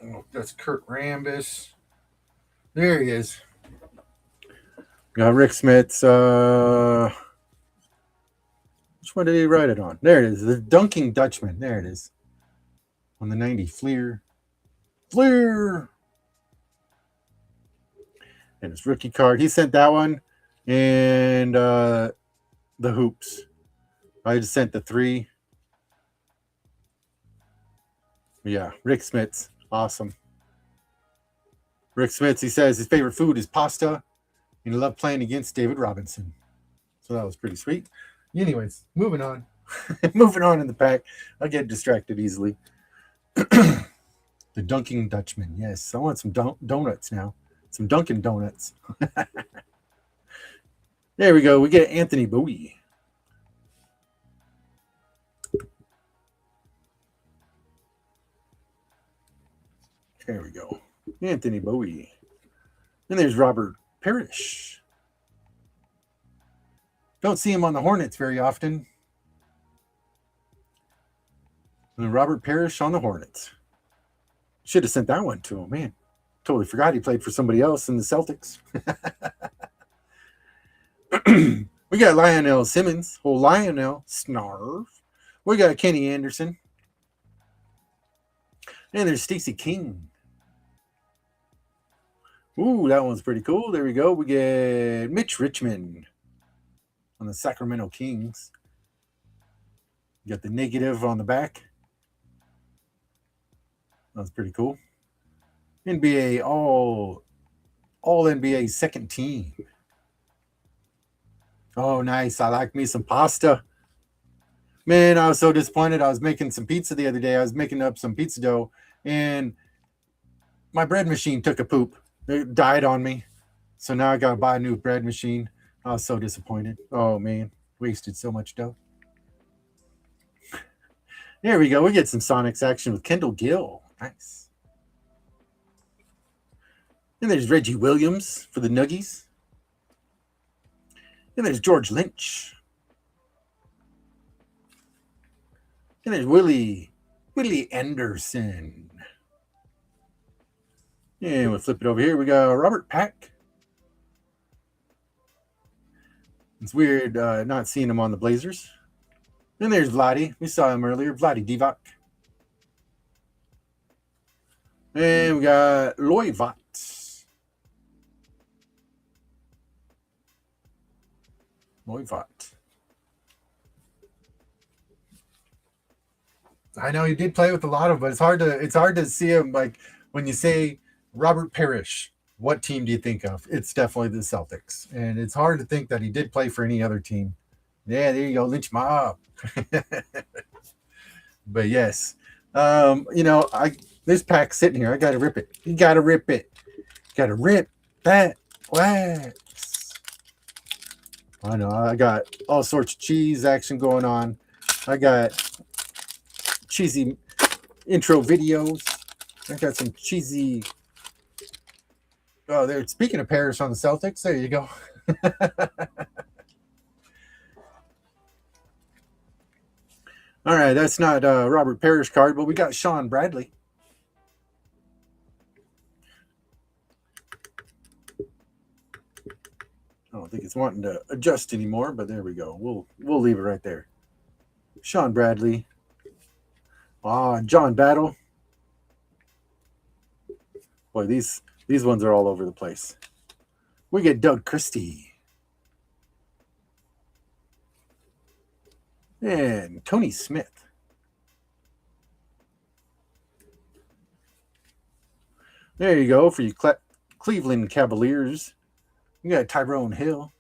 Oh, that's Kurt Rambis. There he is. Got Rick Smits. Which one did he write it on? There it is. The Dunking Dutchman. There it is. On the 90. Fleer. And his rookie card. He sent that one. And the hoops. I just sent the 3. Yeah, Rick Smits. Awesome. Rick Smits, he says his favorite food is pasta. And he loved playing against David Robinson. So that was pretty sweet. Anyways, moving on. Moving on in the pack. I get distracted easily. The Dunking Dutchman. Yes, I want some donuts now. Some Dunkin' Donuts. There we go. We get Anthony Bowie. There we go. Anthony Bowie. And there's Robert Parrish. Don't see him on the Hornets very often. And Robert Parrish on the Hornets. Should have sent that one to him, man. Totally forgot he played for somebody else in the Celtics. We got Lionel Simmons. Oh, Lionel Snarf. We got Kenny Anderson. And there's Stacey King. Ooh, that one's pretty cool. There we go. We get Mitch Richmond on the Sacramento Kings. You got the negative on the back. That's pretty cool. NBA all NBA second team. Oh, nice. I like me some pasta. Man, I was so disappointed. I was making some pizza the other day. I was making up some pizza dough, and my bread machine took a poop. It died on me. So now I got to buy a new bread machine. I was so disappointed. Oh, man. Wasted so much dough. There we go. We get some Sonics action with Kendall Gill. Nice. And there's Reggie Williams for the Nuggies. And there's George Lynch. And there's Willie Willie Anderson. And we'll flip it over here. We got Robert Pack. It's weird not seeing him on the Blazers. And there's Vladdy. We saw him earlier. Vladdy Divac. And we got Loivat. Loivat. I know he did play with a lot of, but it's hard to see him. Like when you say Robert Parrish, what team do you think of? It's definitely the Celtics, and it's hard to think that he did play for any other team. Yeah, there you go, Lynch Mob. But yes, this pack sitting here. I gotta rip it. You gotta rip it. Gotta rip that wax. I know. I got all sorts of cheese action going on. I got cheesy intro videos. I got some cheesy. Oh, there. Speaking of Paris on the Celtics, there you go. All right, that's not Robert Parrish card, but we got Sean Bradley. I don't think it's wanting to adjust anymore, but there we go. We'll leave it right there. Sean Bradley. John Battle. Boy, these ones are all over the place. We get Doug Christie. And Tony Smith. There you go for you Cleveland Cavaliers. You got Tyrone Hill.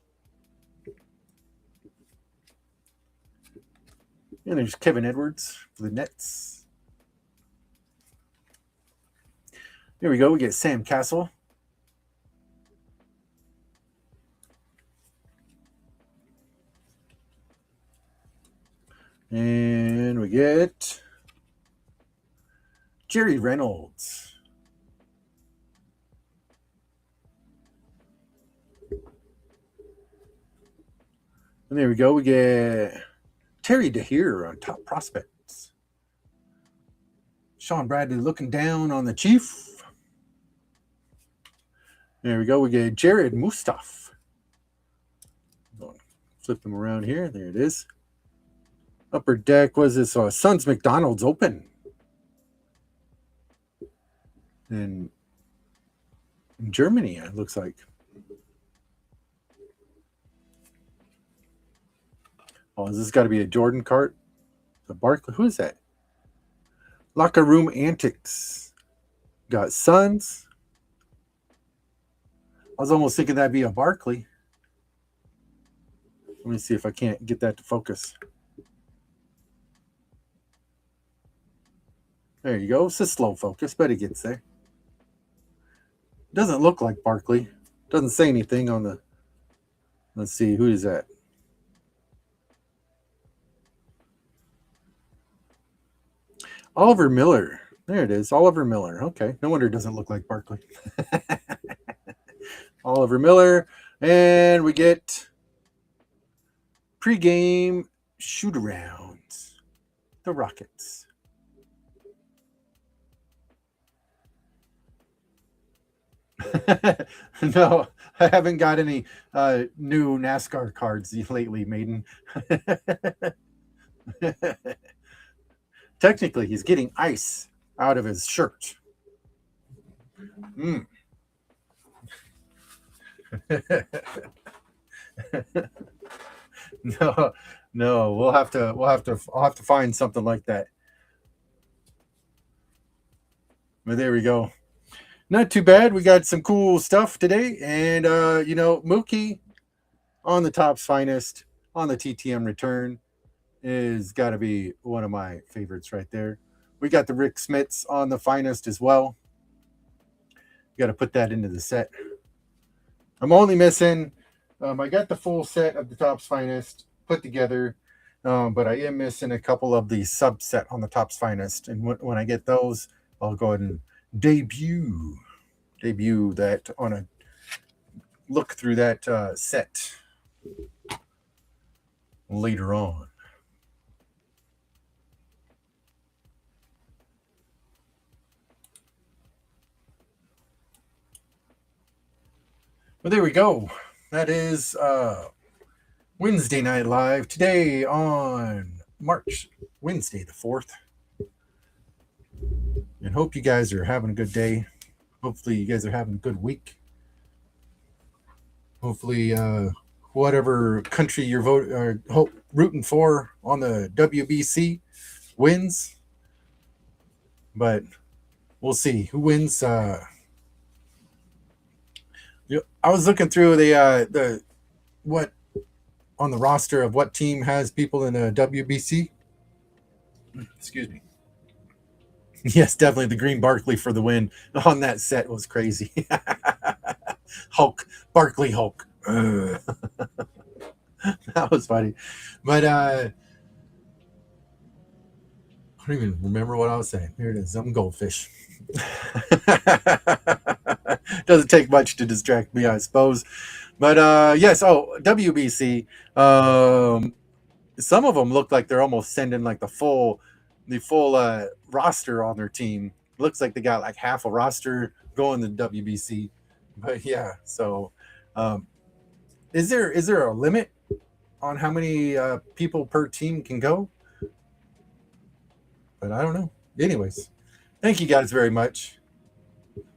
And there's Kevin Edwards for the Nets. There we go. We get Sam Castle. And we get Jerry Reynolds. And there we go. We get Terry DeHeer on Top Prospects. Sean Bradley looking down on the Chief. There we go. We get Jared Mustaf. Flip them around here. There it is. Upper Deck was this Sons McDonald's Open. In Germany, it looks like. Oh, has this got to be a Jordan cart? The Barkley. Who is that? Locker Room Antics. Got Suns. I was almost thinking that'd be a Barkley. Let me see if I can't get that to focus. There you go. It's a slow focus, but it gets there. Doesn't look like Barkley. Doesn't say anything on the. Let's see. Who is that? Oliver Miller. There it is. Oliver Miller. Okay. No wonder it doesn't look like Barkley. Oliver Miller. And we get pregame shoot-arounds. The Rockets. No, I haven't got any new NASCAR cards lately, Maiden. Technically, he's getting ice out of his shirt. No, I'll have to find something like that. But there we go. Not too bad. We got some cool stuff today. And, Mookie on the Topps Finest on the TTM return is got to be one of my favorites right there. We got the Rick Smits on the Finest as well. Got to put that into the set. I'm only missing, I got the full set of the Topps Finest put together, but I am missing a couple of the subset on the Topps Finest. And when I get those, I'll go ahead and debut that on a look through that set later on. Well, there we go. That is Wednesday Night Live today on March Wednesday the 4th. And hope you guys are having a good day. Hopefully you guys are having a good week. Hopefully whatever country you're rooting for on the WBC wins. But we'll see who wins. I was looking through the what on the roster of what team has people in a WBC. Excuse me. Yes, definitely the Green Barkley for the win on that set was crazy. Hulk, Barkley Hulk. That was funny. But I don't even remember what I was saying. Here it is. I'm goldfish. Doesn't take much to distract me, I suppose. But yes, WBC. Some of them look like they're almost sending like the full roster on their team. Looks like they got like half a roster going to WBC. But yeah, so is there a limit on how many people per team can go? But I don't know. Anyways, thank you guys very much.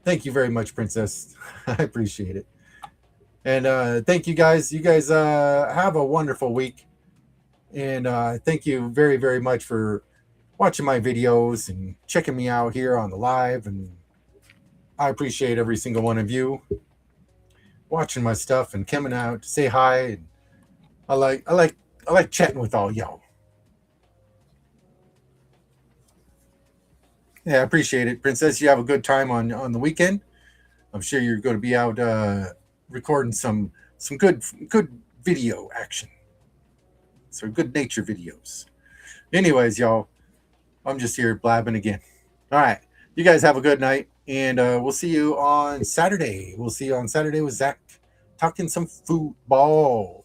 Thank you very much, Princess. I appreciate it. And thank you guys. You guys have a wonderful week. And thank you very, very much for watching my videos and checking me out here on the live. And I appreciate every single one of you watching my stuff and coming out to say hi. And I like chatting with all y'all. Yeah, I appreciate it, Princess. You have a good time on the weekend. I'm sure you're going to be out recording some good video action, some good nature videos. Anyways, y'all, I'm just here blabbing again. All right, you guys have a good night, and we'll see you on Saturday. We'll see you on Saturday with Zach talking some football.